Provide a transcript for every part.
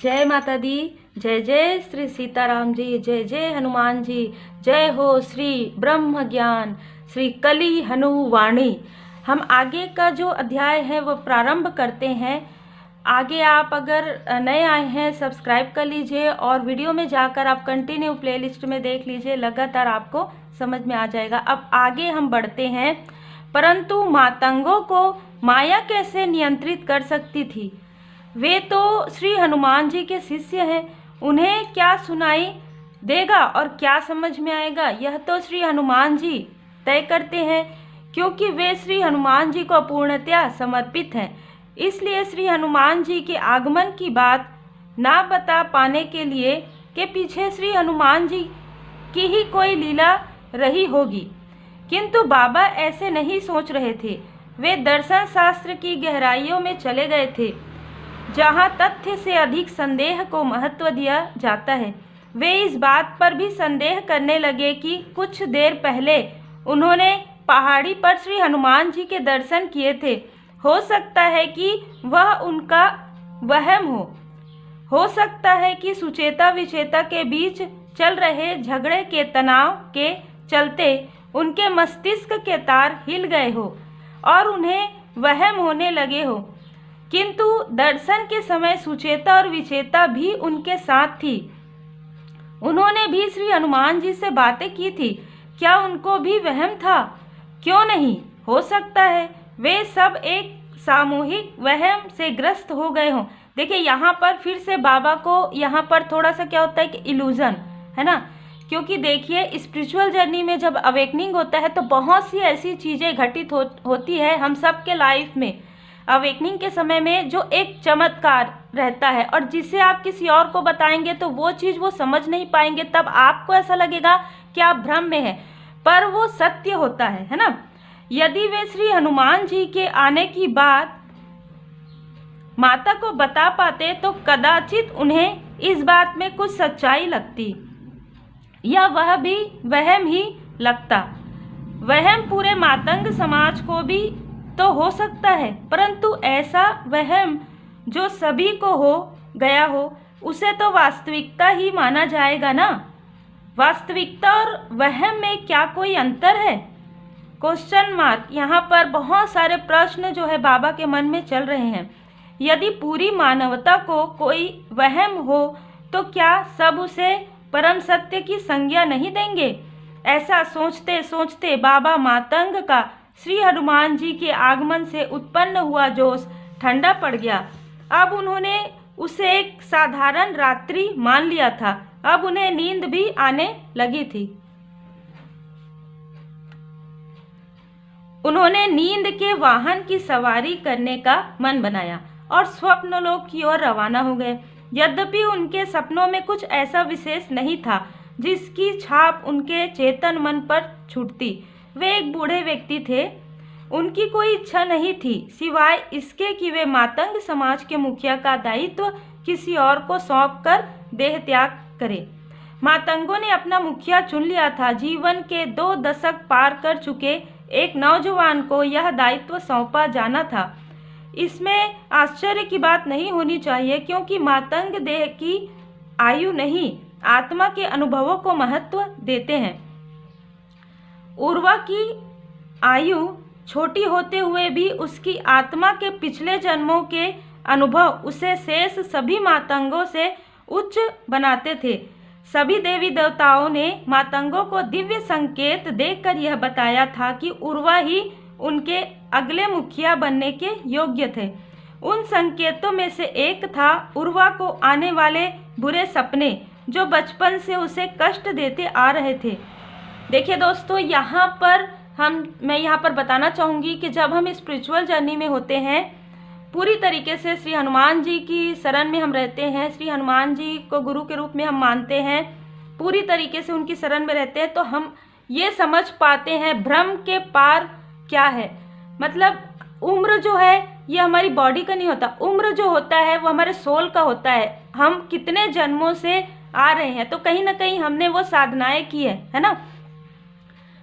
जय माता दी। जय जय श्री सीताराम जी। जय जय हनुमान जी। जय हो श्री ब्रह्म ज्ञान श्री कली हनुवाणी। हम आगे का जो अध्याय है वो प्रारंभ करते हैं। आगे आप अगर नए आए हैं सब्सक्राइब कर लीजिए और वीडियो में जाकर आप कंटिन्यू प्लेलिस्ट में देख लीजिए, लगातार आपको समझ में आ जाएगा। अब आगे हम बढ़ते हैं। परंतु मातंगों को माया कैसे नियंत्रित कर सकती थी? वे तो श्री हनुमान जी के शिष्य हैं, उन्हें क्या सुनाई देगा और क्या समझ में आएगा, यह तो श्री हनुमान जी तय करते हैं, क्योंकि वे श्री हनुमान जी को पूर्णतया समर्पित हैं। इसलिए श्री हनुमान जी के आगमन की बात ना बता पाने के लिए के पीछे श्री हनुमान जी की ही कोई लीला रही होगी। किंतु बाबा ऐसे नहीं सोच रहे थे। वे दर्शन शास्त्र की गहराइयों में चले गए थे, जहाँ तथ्य से अधिक संदेह को महत्व दिया जाता है। वे इस बात पर भी संदेह करने लगे कि कुछ देर पहले उन्होंने पहाड़ी पर श्री हनुमान जी के दर्शन किए थे। हो सकता है कि वह उनका वहम हो सकता है कि सुचेता विचेता के बीच चल रहे झगड़े के तनाव के चलते उनके मस्तिष्क के तार हिल गए हो और उन्हें वहम होने लगे हो। किंतु दर्शन के समय सुचेता और विचेता भी उनके साथ थी। उन्होंने भी श्री हनुमान जी से बातें की थी। क्या उनको भी वहम था? क्यों नहीं, हो सकता है वे सब एक सामूहिक वहम से ग्रस्त हो गए हों। देखिए यहाँ पर फिर से बाबा को यहाँ पर थोड़ा सा क्या होता है कि इल्यूजन है ना, क्योंकि देखिए स्पिरिचुअल जर्नी में जब अवेकनिंग होता है तो बहुत सी ऐसी चीज़ें घटित होती है हम सब के लाइफ में। अवेकनिंग के समय में जो एक चमत्कार रहता है और जिसे आप किसी और को बताएंगे तो वो चीज़ वो समझ नहीं पाएंगे, तब आपको ऐसा लगेगा कि आप भ्रम में हैं, पर वो सत्य होता है ना। यदि वे श्री हनुमान जी के आने की बात माता को बता पाते तो कदाचित उन्हें इस बात में कुछ सच्चाई लगती, या वह भी वहम ही लगता। वहम पूरे मातंग समाज को भी तो हो सकता है, परंतु ऐसा वहम जो सभी को हो गया हो उसे तो वास्तविकता ही माना जाएगा ना। वास्तविकता और वहम में क्या कोई अंतर है? Question mark. यहाँ पर बहुत सारे प्रश्न जो है बाबा के मन में चल रहे हैं। यदि पूरी मानवता को कोई वहम हो तो क्या सब उसे परम सत्य की संज्ञा नहीं देंगे? ऐसा सोचते सोचते बाबा मातंग का श्री हनुमान जी के आगमन से उत्पन्न हुआ जोश ठंडा पड़ गया। अब उन्होंने उसे एक साधारण रात्रि मान लिया था। अब उन्हें नींद भी आने लगी थी। उन्होंने नींद के वाहन की सवारी करने का मन बनाया और स्वप्नलोक की ओर रवाना हो गए। यद्यपि उनके सपनों में कुछ ऐसा विशेष नहीं था जिसकी छाप उनके चेतन मन पर छूटती। वे एक बूढ़े व्यक्ति थे। उनकी कोई इच्छा नहीं थी सिवाय इसके कि वे मातंग समाज के मुखिया का दायित्व किसी और को सौंपकर देह त्याग करें। मातंगों ने अपना मुखिया चुन लिया था। जीवन के 2 दशक पार कर चुके एक नौजवान को यह दायित्व सौंपा जाना था। इसमें आश्चर्य की बात नहीं होनी चाहिए, क्योंकि मातंग देह की आयु नहीं आत्मा के अनुभवों को महत्व देते हैं। उर्वा की आयु छोटी होते हुए भी उसकी आत्मा के पिछले जन्मों के अनुभव उसे शेष सभी मातंगों से उच्च बनाते थे। सभी देवी देवताओं ने मातंगों को दिव्य संकेत देकर यह बताया था कि उर्वा ही उनके अगले मुखिया बनने के योग्य थे। उन संकेतों में से एक था उर्वा को आने वाले बुरे सपने जो बचपन से उसे कष्ट देते आ रहे थे। देखिए दोस्तों, यहाँ पर मैं यहाँ पर बताना चाहूँगी कि जब हम स्पिरिचुअल जर्नी में होते हैं, पूरी तरीके से श्री हनुमान जी की शरण में हम रहते हैं, श्री हनुमान जी को गुरु के रूप में हम मानते हैं, पूरी तरीके से उनकी शरण में रहते हैं, तो हम ये समझ पाते हैं भ्रम के पार क्या है। मतलब उम्र जो है ये हमारी बॉडी का नहीं होता, उम्र जो होता है वो हमारे सोल का होता है। हम कितने जन्मों से आ रहे हैं, तो कहीं ना कहीं हमने वो साधनाएं की है ना।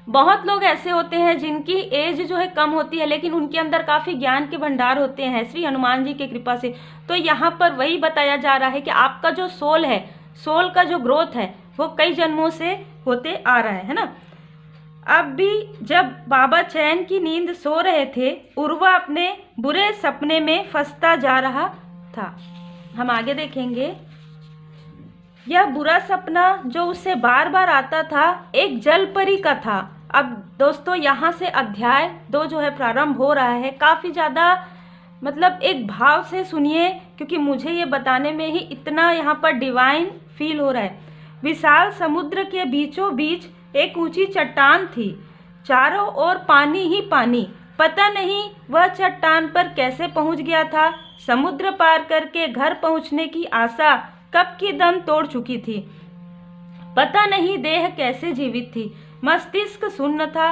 बहुत लोग ऐसे होते हैं जिनकी एज जो है कम होती है, लेकिन उनके अंदर काफ़ी ज्ञान के भंडार होते हैं श्री हनुमान जी की कृपा से। तो यहाँ पर वही बताया जा रहा है कि आपका जो सोल है, सोल का जो ग्रोथ है वो कई जन्मों से होते आ रहा है ना। अब भी जब बाबा चैन की नींद सो रहे थे, उर्वा अपने बुरे सपने में फंसता जा रहा था। हम आगे देखेंगे। यह बुरा सपना जो उससे बार बार आता था एक जलपरी का था। अब दोस्तों यहाँ से अध्याय 2 जो है प्रारंभ हो रहा है। काफ़ी ज़्यादा मतलब एक भाव से सुनिए, क्योंकि मुझे ये बताने में ही इतना यहाँ पर डिवाइन फील हो रहा है। विशाल समुद्र के बीचों बीच एक ऊंची चट्टान थी, चारों ओर पानी ही पानी। पता नहीं वह चट्टान पर कैसे पहुंच गया था। समुद्र पार करके घर पहुंचने की आशा कब की दम तोड़ चुकी थी। पता नहीं देह कैसे जीवित थी। मस्तिष्क शून्य था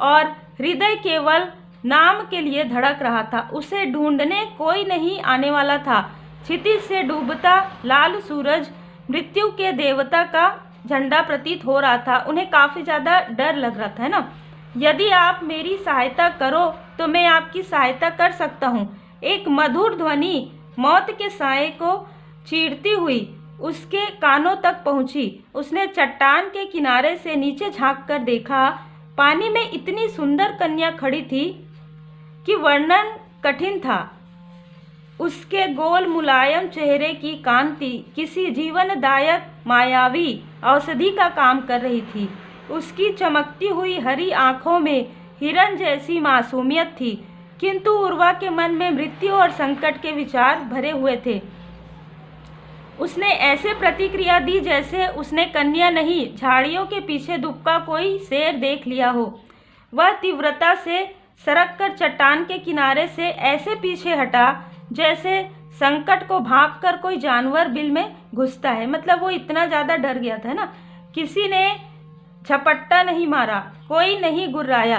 और हृदय केवल नाम के लिए धड़क रहा था। उसे ढूंढने कोई नहीं आने वाला था। क्षितिज से डूबता लाल सूरज मृत्यु के देवता का झंडा प्रतीत हो रहा था। उन्हें काफ़ी ज़्यादा डर लग रहा था, है ना। यदि आप मेरी सहायता करो तो मैं आपकी सहायता कर सकता हूँ। एक मधुर ध्वनि मौत के साए को चीरती हुई उसके कानों तक पहुंची। उसने चट्टान के किनारे से नीचे झांककर देखा। पानी में इतनी सुंदर कन्या खड़ी थी कि वर्णन कठिन था। उसके गोल मुलायम चेहरे की कांति किसी जीवनदायक मायावी औषधि का काम कर रही थी। उसकी चमकती हुई हरी आंखों में हिरन जैसी मासूमियत थी, किंतु उर्वा के मन में मृत्यु और संकट के विचार भरे हुए थे। उसने ऐसे प्रतिक्रिया दी जैसे उसने कन्या नहीं, झाड़ियों के पीछे दुबका कोई शेर देख लिया हो। वह तीव्रता से सरककर चट्टान के किनारे से ऐसे पीछे हटा जैसे संकट को भांपकर कोई जानवर बिल में घुसता है। मतलब वो इतना ज़्यादा डर गया था ना। किसी ने झपट्टा नहीं मारा, कोई नहीं गुर्राया,